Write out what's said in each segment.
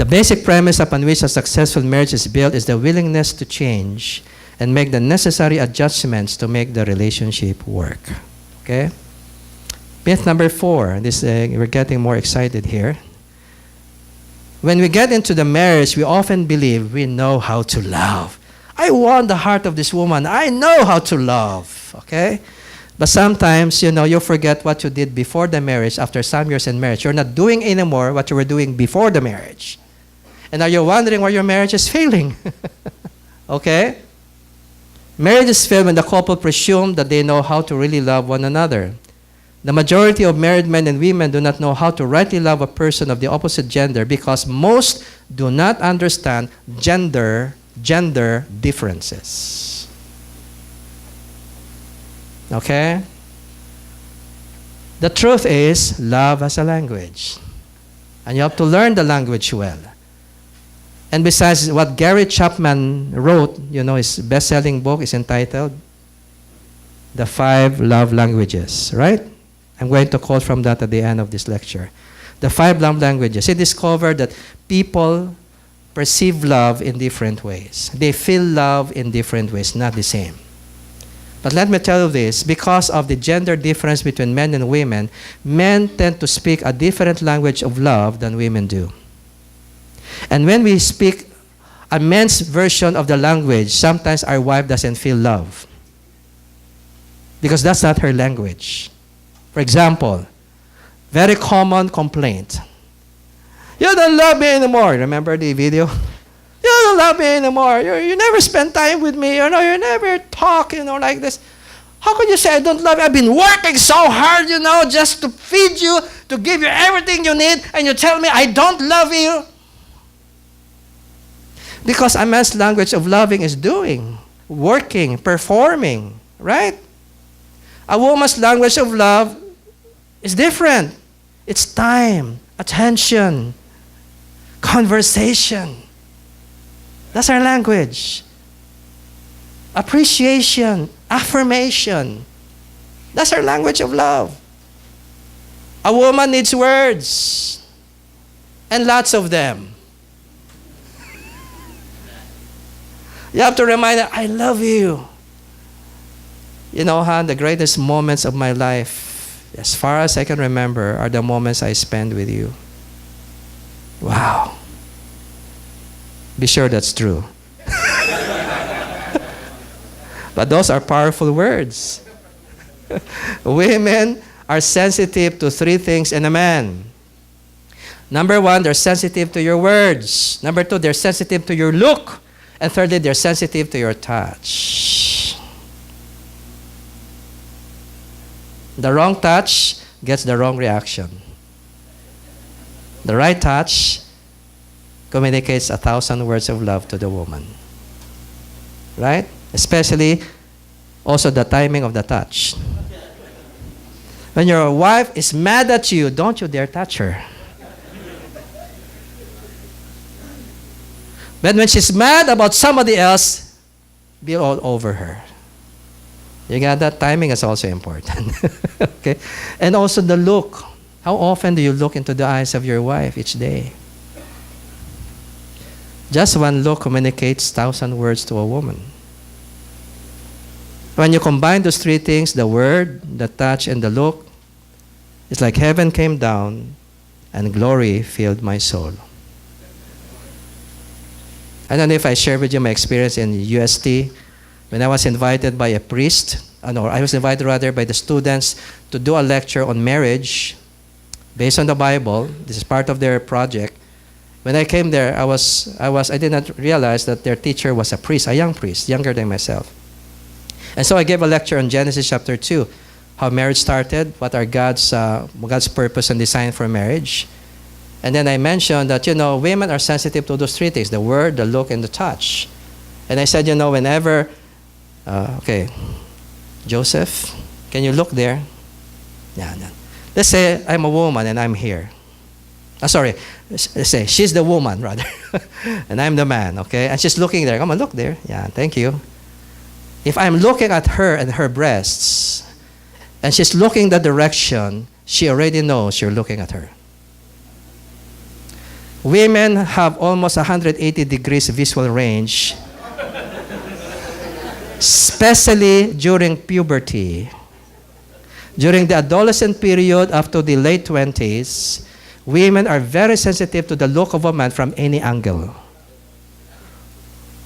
basic premise upon which a successful marriage is built is the willingness to change and make the necessary adjustments to make the relationship work. Okay? Myth number 4. We're getting more excited here. When we get into the marriage, we often believe we know how to love. I won the heart of this woman. I know how to love. Okay? But sometimes, you forget what you did before the marriage, after some years in marriage. You're not doing anymore what you were doing before the marriage. And now you're wondering why your marriage is failing. Okay? Marriage is failed when the couple presume that they know how to really love one another. The majority of married men and women do not know how to rightly love a person of the opposite gender because most do not understand gender differences. Okay? The truth is, love has a language. And you have to learn the language well. And besides, what Gary Chapman wrote, his best-selling book is entitled The 5 Love Languages, right? I'm going to quote from that at the end of this lecture. The 5 love languages. He discovered that people perceive love in different ways. They feel love in different ways, not the same. But let me tell you this, because of the gender difference between men and women, men tend to speak a different language of love than women do. And when we speak a man's version of the language, sometimes our wife doesn't feel love. Because that's not her language. For example, very common complaint. You don't love me anymore. Remember the video? You don't love me anymore. You never spend time with me. You never talk, like this. How could you say I don't love you? I've been working so hard, just to feed you, to give you everything you need, and you tell me I don't love you? Because a man's language of loving is doing, working, performing, right? A woman's language of love is different. It's time, attention, conversation. That's our language. Appreciation, affirmation. That's our language of love. A woman needs words, and lots of them. You have to remind her, I love you. The greatest moments of my life, as far as I can remember, are the moments I spend with you. Wow. Be sure that's true. But those are powerful words. Women are sensitive to 3 things in a man. Number 1, they're sensitive to your words. Number 2, they're sensitive to your look. And thirdly, they're sensitive to your touch. The wrong touch gets the wrong reaction. The right touch communicates 1,000 words of love to the woman. Right? Especially also the timing of the touch. When your wife is mad at you, don't you dare touch her. But when she's mad about somebody else, be all over her. You got that? Timing is also important. Okay? And also the look. How often do you look into the eyes of your wife each day? Just one look communicates 1,000 words to a woman. When you combine those 3 things, the word, the touch, and the look, it's like heaven came down and glory filled my soul. I don't know if I shared with you my experience in UST when I was invited by a priest, I was invited rather by the students to do a lecture on marriage based on the Bible. This is part of their project. When I came there, I did not realize that their teacher was a priest, a young priest, younger than myself. And so I gave a lecture on Genesis chapter 2, how marriage started, what are God's purpose and design for marriage. And then I mentioned that, women are sensitive to those 3 things, the word, the look, and the touch. And I said, whenever, Joseph, can you look there? Yeah. Let's say I'm a woman and I'm here. Let's say she's the woman, rather. And I'm the man, okay? And she's looking there. Come on, look there. Yeah, thank you. If I'm looking at her and her breasts, and she's looking that direction, she already knows you're looking at her. Women have almost 180 degrees visual range, especially during puberty. During the adolescent period up to the late 20s, women are very sensitive to the look of a man from any angle.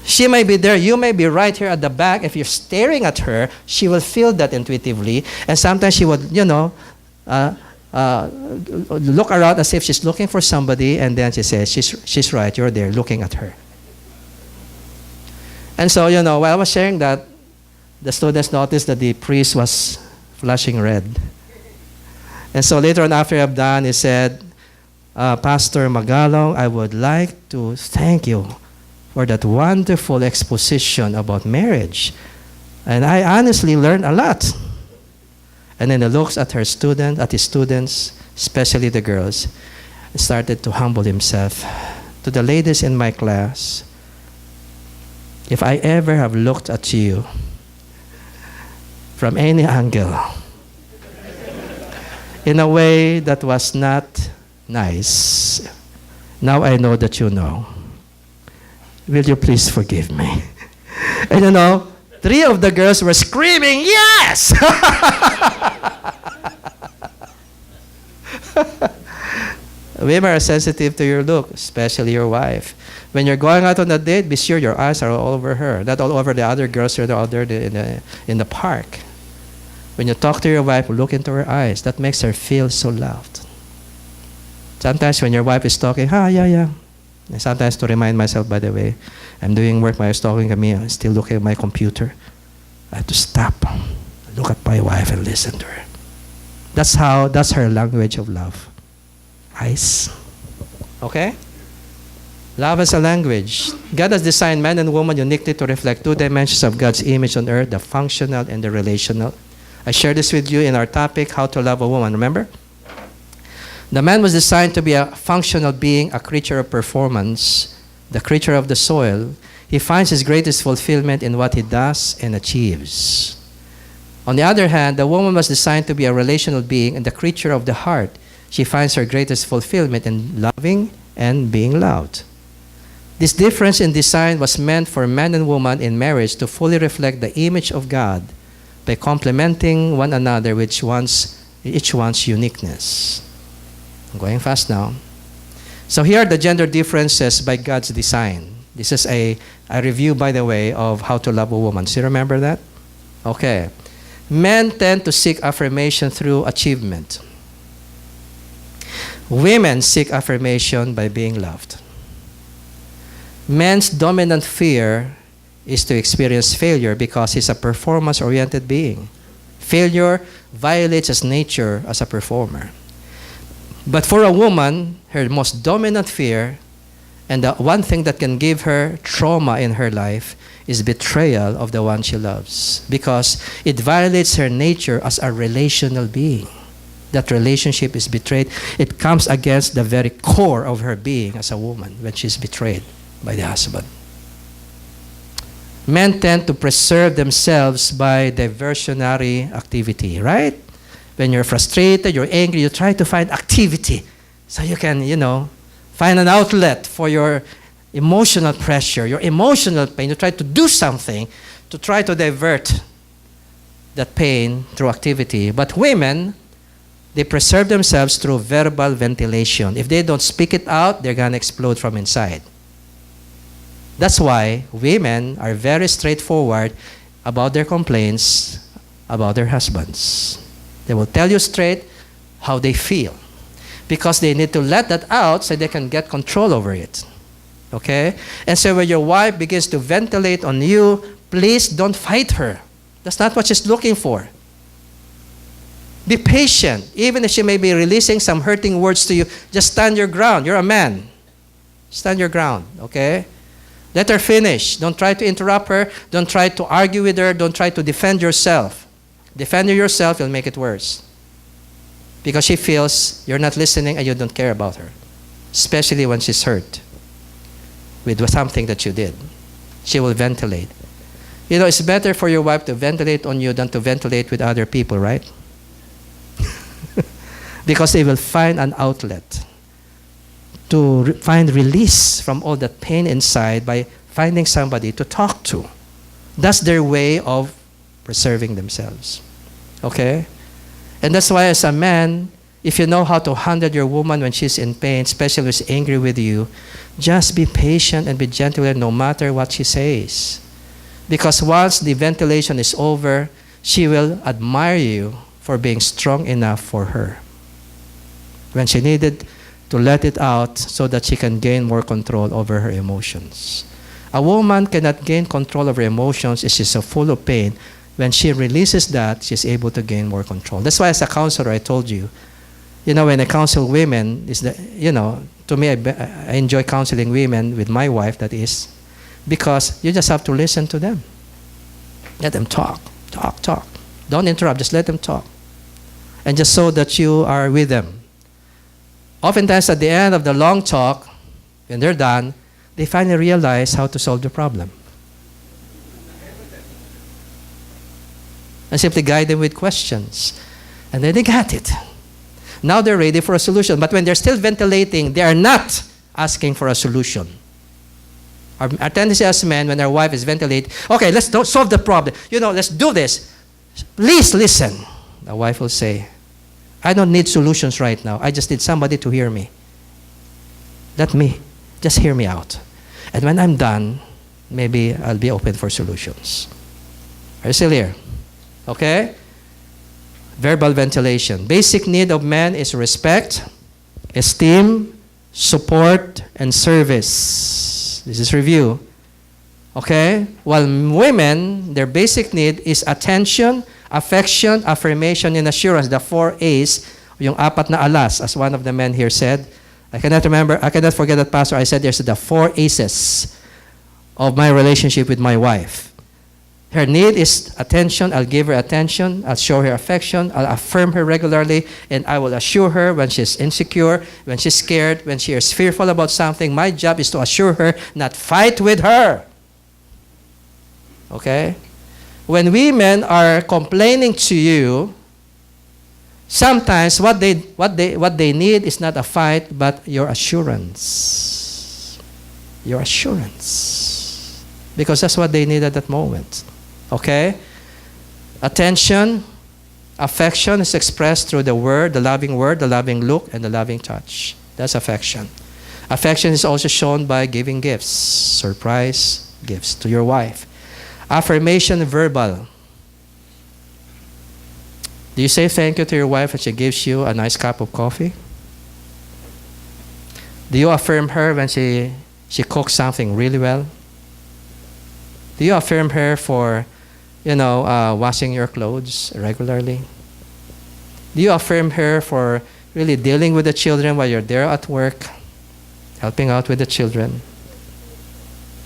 She may be there, you may be right here at the back. If you're staring at her, she will feel that intuitively. And sometimes she would, look around as if she's looking for somebody, and then she says, she's right, you're there looking at her. And so, while I was sharing that, the students noticed that the priest was flushing red. And so later on, after I'm done, he said, Pastor Magalong, I would like to thank you for that wonderful exposition about marriage. And I honestly learned a lot. And then he looks at his students, especially the girls, and started to humble himself. To the ladies in my class, if I ever have looked at you from any angle in a way that was not nice, now I know that you know. Will you please forgive me? And 3 of the girls were screaming, yes! Women are sensitive to your look, especially your wife. When you're going out on a date, be sure your eyes are all over her, not all over the other girls who are out there in the park. When you talk to your wife, look into her eyes. That makes her feel so loved. Sometimes when your wife is talking, yeah. And sometimes to remind myself, by the way, I'm doing work, my wife's talking to me, I'm still looking at my computer. I have to stop, look at my wife and listen to her. That's her language of love. Eyes. Okay? Love as a language. God has designed man and woman uniquely to reflect 2 dimensions of God's image on earth, the functional and the relational. I shared this with you in our topic, How to Love a Woman, remember? The man was designed to be a functional being, a creature of performance, the creature of the soil. He finds his greatest fulfillment in what he does and achieves. On the other hand, the woman was designed to be a relational being and the creature of the heart. She finds her greatest fulfillment in loving and being loved. This difference in design was meant for man and woman in marriage to fully reflect the image of God by complementing one another with each one's uniqueness. I'm going fast now. So here are the gender differences by God's design. This is a review, by the way, of How to Love a Woman. Do you remember that? Okay. Men tend to seek affirmation through achievement. Women seek affirmation by being loved. Men's dominant fear is to experience failure because he's a performance-oriented being. Failure violates his nature as a performer. But for a woman, her most dominant fear, and the one thing that can give her trauma in her life, is betrayal of the one she loves, because it violates her nature as a relational being. That relationship is betrayed. It comes against the very core of her being as a woman when she's betrayed by the husband. Men tend to preserve themselves by diversionary activity, right? When you're frustrated, you're angry, you try to find activity so you can, find an outlet for your emotional pressure, your emotional pain. You try to do something to try to divert that pain through activity. But women, they preserve themselves through verbal ventilation. If they don't speak it out, they're going to explode from inside. That's why women are very straightforward about their complaints about their husbands. They will tell you straight how they feel, because they need to let that out so they can get control over it. Okay? And so when your wife begins to ventilate on you, please don't fight her. That's not what she's looking for. Be patient. Even if she may be releasing some hurting words to you, just stand your ground. You're a man. Stand your ground, okay? Let her finish. Don't try to interrupt her. Don't try to argue with her. Don't try to defend yourself. Defending yourself will make it worse, because she feels you're not listening and you don't care about her, especially when she's hurt with something that you did. She will ventilate. It's better for your wife to ventilate on you than to ventilate with other people, right? Because they will find an outlet to find release from all that pain inside by finding somebody to talk to. That's their way of preserving themselves. Okay? And that's why as a man, if you know how to handle your woman when she's in pain, especially when she's angry with you, just be patient and be gentle with her no matter what she says. Because once the ventilation is over, she will admire you for being strong enough for her. When she needed to let it out so that she can gain more control over her emotions. A woman cannot gain control over emotions if she's so full of pain. When she releases that, she's able to gain more control. That's why as a counselor, I told you, when I counsel women, to me, I enjoy counseling women with my wife, that is, because you just have to listen to them. Let them talk. Don't interrupt, just let them talk. And just so that you are with them. Oftentimes at the end of the long talk, when they're done, they finally realize how to solve the problem. And simply guide them with questions. And then they got it. Now they're ready for a solution. But when they're still ventilating, they are not asking for a solution. Our tendency as men, when our wife is ventilating, okay, let's solve the problem. Let's do this. Please listen. The wife will say, I don't need solutions right now. I just need somebody to hear me. Let me. Just hear me out. And when I'm done, maybe I'll be open for solutions. Are you still here? Okay? Verbal ventilation. Basic need of men is respect, esteem, support, and service. This is review. Okay? While women, their basic need is attention, affection, affirmation, and assurance. The 4 A's, yung 4 na alas, as one of the men here said. I cannot forget that, Pastor. I said there's the 4 A's of my relationship with my wife. Her need is attention. I'll give her attention. I'll show her affection. I'll affirm her regularly. And I will assure her when she's insecure, when she's scared, when she is fearful about something. My job is to assure her, not fight with her. Okay? When women are complaining to you, sometimes what they need is not a fight, but your assurance. Your assurance. Because that's what they need at that moment. Okay? Attention, affection is expressed through the word, the loving look, and the loving touch. That's affection. Affection is also shown by giving gifts, surprise gifts to your wife. Affirmation, verbal. Do you say thank you to your wife when she gives you a nice cup of coffee? Do you affirm her when she cooks something really well? Do you affirm her for, washing your clothes regularly? Do you affirm her for really dealing with the children while you're there at work, helping out with the children?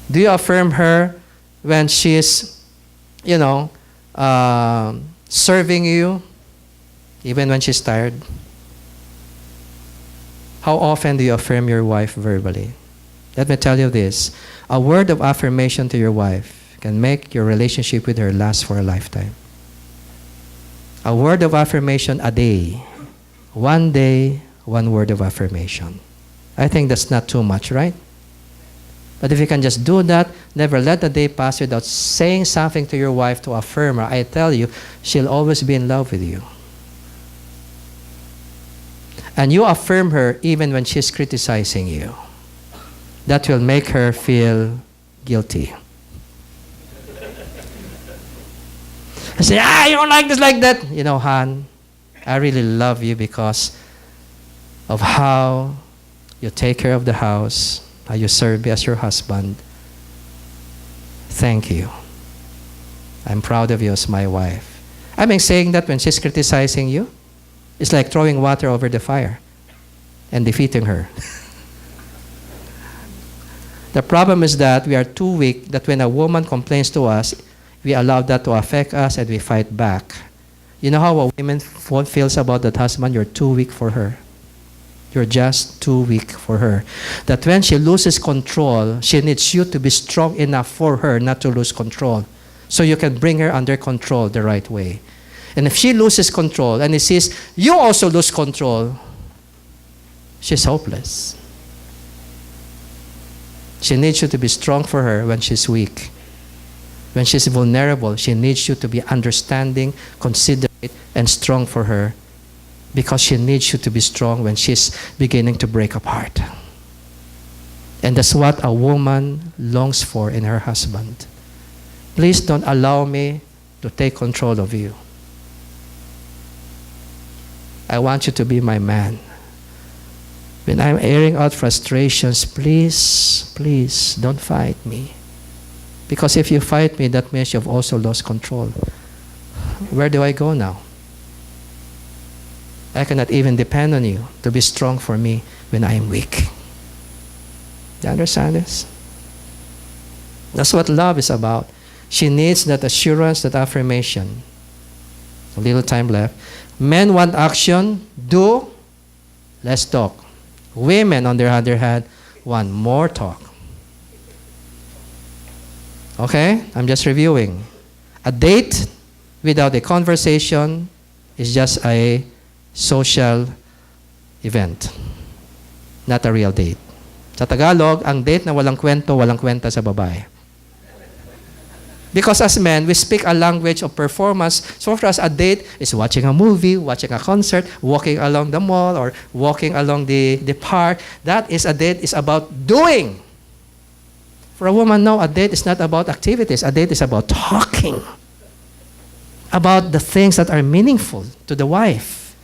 Do you affirm her when she's, serving you, even when she's tired? How often do you affirm your wife verbally? Let me tell you this. A word of affirmation to your wife can make your relationship with her last for a lifetime. A word of affirmation a day. One day, one word of affirmation. I think that's not too much, right? But if you can just do that, never let a day pass without saying something to your wife to affirm her. I tell you, she'll always be in love with you. And you affirm her even when she's criticizing you. That will make her feel guilty. I say, you don't like this, like that. Han, I really love you because of how you take care of the house, how you serve me as your husband. Thank you. I'm proud of you as my wife. I mean, saying that when she's criticizing you, it's like throwing water over the fire and defeating her. The problem is that we are too weak that when a woman complains to us, we allow that to affect us and we fight back. You know how a woman feels about that husband? You're too weak for her. You're just too weak for her. That when she loses control, she needs you to be strong enough for her not to lose control. So you can bring her under control the right way. And if she loses control and he sees you also lose control, she's hopeless. She needs you to be strong for her when she's weak. When she's vulnerable, she needs you to be understanding, considerate, and strong for her, because she needs you to be strong when she's beginning to break apart. And that's what a woman longs for in her husband. Please don't allow me to take control of you. I want you to be my man. When I'm airing out frustrations, please don't fight me. Because if you fight me, that means you've also lost control. Where do I go now? I cannot even depend on you to be strong for me when I am weak. Do you understand this? That's what love is about. She needs that assurance, that affirmation. A little time left. Men want action. Do. Let's talk. Women, on the other hand, want more talk. Okay? I'm just reviewing. A date without a conversation is just a social event, not a real date. Sa Tagalog, ang date na walang kwento, walang kwenta sa babae. Because as men, we speak a language of performance. So for us, a date is watching a movie, watching a concert, walking along the mall, or walking along the park. That is a date. It's about doing. For a woman, no, a date is not about activities. A date is about talking. About the things that are meaningful to the wife.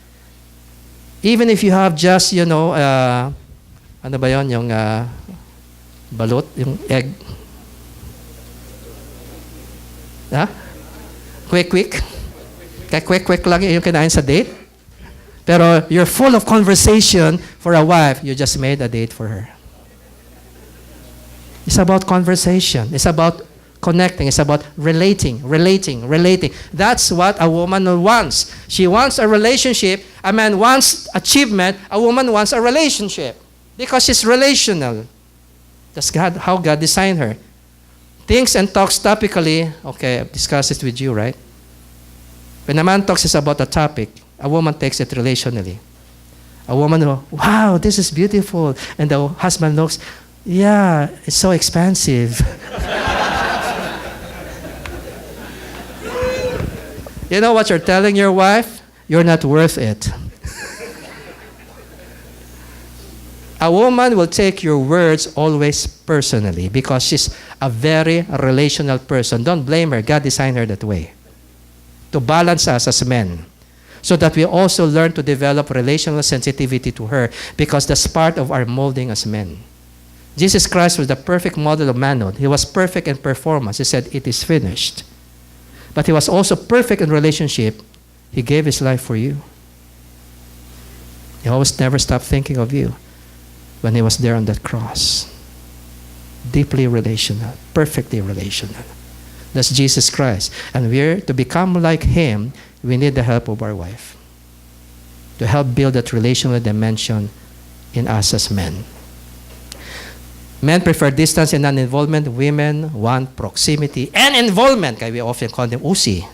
Even if you have just, ano ba yun, yung balut, yung egg. Ha? Quick. Kaya quick lang yung kinain sa date. Pero you're full of conversation for a wife. You just made a date for her. It's about conversation. It's about connecting. It's about relating. That's what a woman wants. She wants a relationship. A man wants achievement. A woman wants a relationship. Because she's relational. That's how God designed her. Thinks and talks topically. Okay, I've discussed it with you, right? When a man talks about a topic, a woman takes it relationally. A woman will, wow, this is beautiful. And the husband looks, yeah, it's so expensive. You know what you're telling your wife? You're not worth it. A woman will take your words always personally because she's a very relational person. Don't blame her. God designed her that way. To balance us as men. So that we also learn to develop relational sensitivity to her because that's part of our molding as men. Jesus Christ was the perfect model of manhood. He was perfect in performance. He said, it is finished. But he was also perfect in relationship. He gave his life for you. He always never stopped thinking of you when he was there on that cross. Deeply relational, perfectly relational. That's Jesus Christ. And we're to become like him, we need the help of our wife to help build that relational dimension in us as men. Men prefer distance and non-involvement. Women want proximity and involvement. Kaya we often call them usi.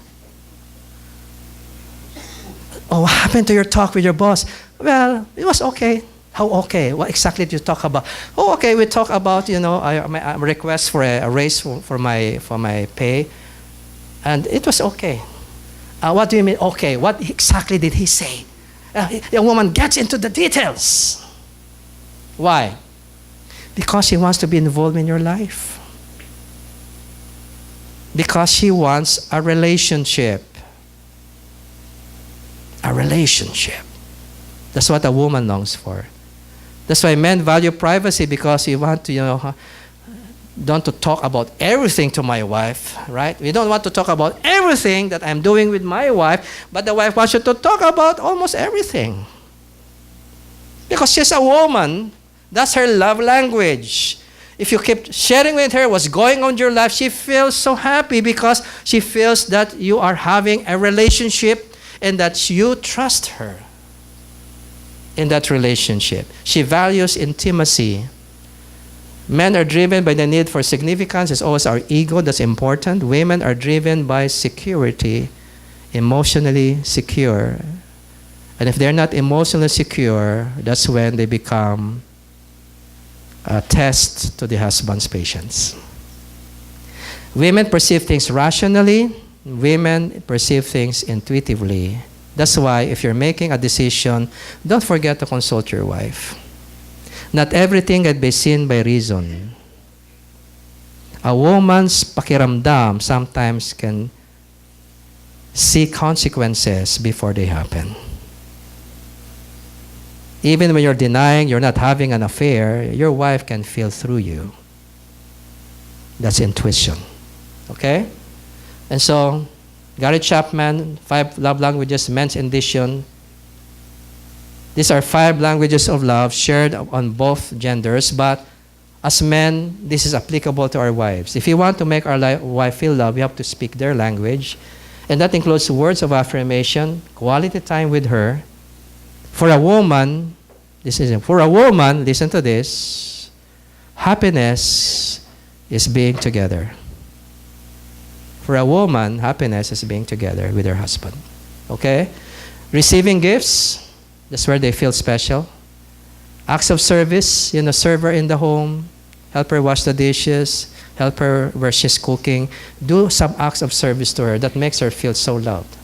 Oh, what happened to your talk with your boss? Well, it was okay. How okay? What exactly did you talk about? Oh, okay, we talk about, a request for a raise for my pay. And it was okay. What do you mean, okay? What exactly did he say? The woman gets into the details. Why? Because she wants to be involved in your life. Because she wants a relationship. A relationship. That's what a woman longs for. That's why men value privacy because we want to, don't to talk about everything to my wife, right? We don't want to talk about everything that I'm doing with my wife, but the wife wants you to talk about almost everything. Because she's a woman, that's her love language. If you keep sharing with her what's going on in your life, she feels so happy because she feels that you are having a relationship and that you trust her in that relationship. She values intimacy. Men are driven by the need for significance. It's always our ego that's important. Women are driven by security, emotionally secure. And if they're not emotionally secure, that's when they become a test to the husband's patience. Women perceive things rationally. Women perceive things intuitively. That's why if you're making a decision, don't forget to consult your wife. Not everything can be seen by reason. A woman's pakiramdam sometimes can see consequences before they happen. Even when you're denying you're not having an affair, your wife can feel through you. That's intuition. Okay? And so, Gary Chapman, 5 Love Languages, Men's Edition. These are 5 languages of love shared on both genders, but as men, this is applicable to our wives. If you want to make our wife feel love, you have to speak their language. And that includes words of affirmation, quality time with her. For a woman, listen to this, happiness is being together. For a woman, happiness is being together with her husband. Okay? Receiving gifts, that's where they feel special. Acts of service, serve her in the home, help her wash the dishes, help her where she's cooking. Do some acts of service to her that makes her feel so loved.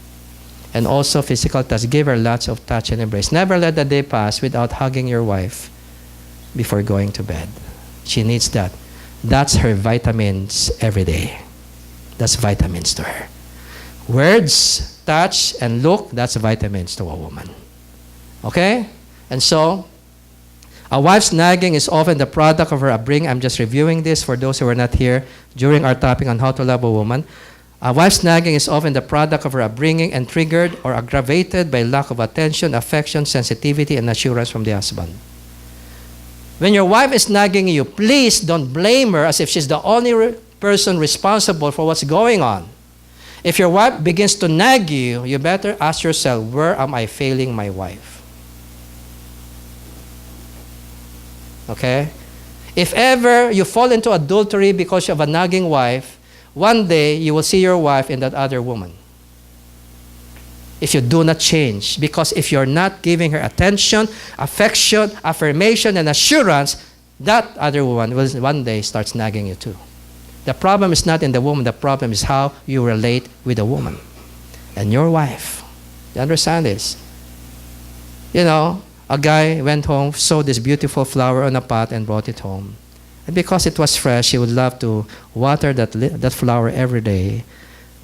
And also physical touch. Give her lots of touch and embrace. Never let the day pass without hugging your wife before going to bed. She needs that. That's her vitamins every day. That's vitamins to her. Words, touch, and look, that's vitamins to a woman. Okay? And so, a wife's nagging is often the product of her upbringing. I'm just reviewing this for those who were not here during our topic on how to love a woman. A wife's nagging is often the product of her upbringing and triggered or aggravated by lack of attention, affection, sensitivity, and assurance from the husband. When your wife is nagging you, please don't blame her as if she's the only person responsible for what's going on. If your wife begins to nag you, you better ask yourself, where am I failing my wife? Okay? If ever you fall into adultery because you have a nagging wife, one day you will see your wife in that other woman. If you do not change, because if you're not giving her attention, affection, affirmation, and assurance, that other woman will one day start nagging you too. The problem is not in the woman, the problem is how you relate with the woman and your wife. You understand this? A guy went home, saw this beautiful flower on a pot and brought it home. And because it was fresh, he would love to water that flower every day.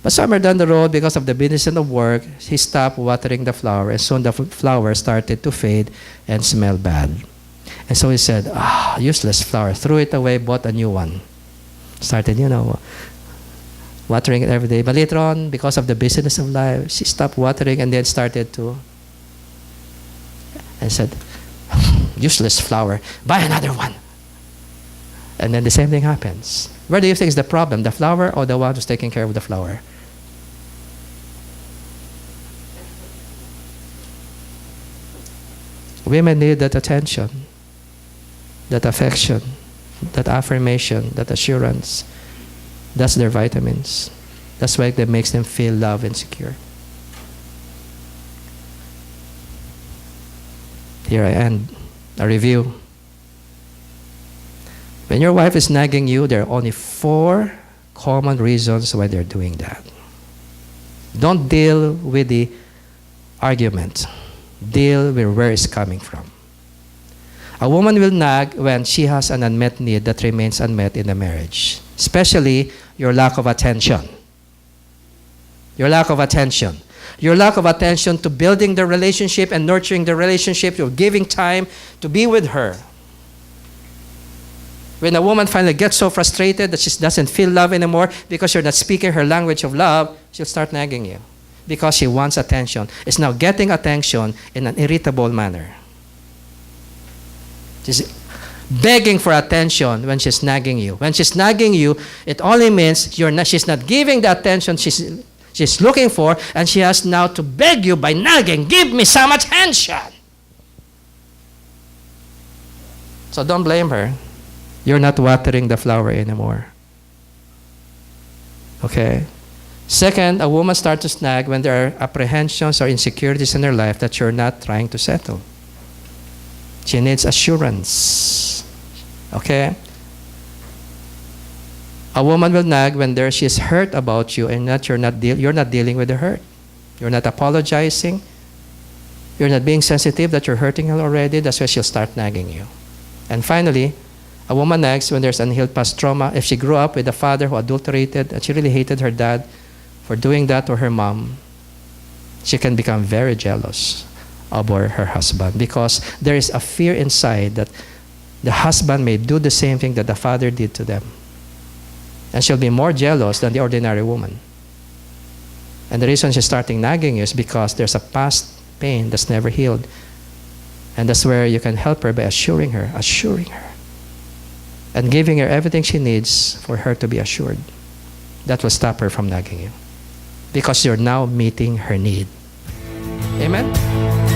But somewhere down the road, because of the business and the work, he stopped watering the flower, and soon the flower started to fade and smell bad. And so he said, useless flower, threw it away, bought a new one. Started, watering it every day. But later on, because of the business of life, she stopped watering and then started to, and said, useless flower, buy another one. And then the same thing happens. Where do you think is the problem? The flower or the one who's taking care of the flower? Women need that attention, that affection, that affirmation, that assurance. That's their vitamins. That's why that makes them feel loved and secure. Here I end a review. When your wife is nagging you, there are only 4 common reasons why they're doing that. Don't deal with the argument. Deal with where it's coming from. A woman will nag when she has an unmet need that remains unmet in the marriage, especially your lack of attention. Your lack of attention. Your lack of attention to building the relationship and nurturing the relationship. You're giving time to be with her. When a woman finally gets so frustrated that she doesn't feel love anymore because you're not speaking her language of love, she'll start nagging you because she wants attention. It's now getting attention in an irritable manner. She's begging for attention when she's nagging you. When she's nagging you, it only means she's not giving the attention she's looking for, and she has now to beg you by nagging, give me some attention. So don't blame her. You're not watering the flower anymore. Okay? Second, a woman starts to snag when there are apprehensions or insecurities in her life that you're not trying to settle. She needs assurance. Okay? A woman will nag when she's hurt about you and you're not dealing with the hurt. You're not apologizing. You're not being sensitive that you're hurting her already. That's why she'll start nagging you. And finally, a woman nags when there's unhealed past trauma. If she grew up with a father who adulterated and she really hated her dad for doing that to her mom, she can become very jealous about her husband because there is a fear inside that the husband may do the same thing that the father did to them. And she'll be more jealous than the ordinary woman. And the reason she's starting nagging is because there's a past pain that's never healed. And that's where you can help her by assuring her, and giving her everything she needs for her to be assured. That will stop her from nagging you. Because you're now meeting her need. Amen?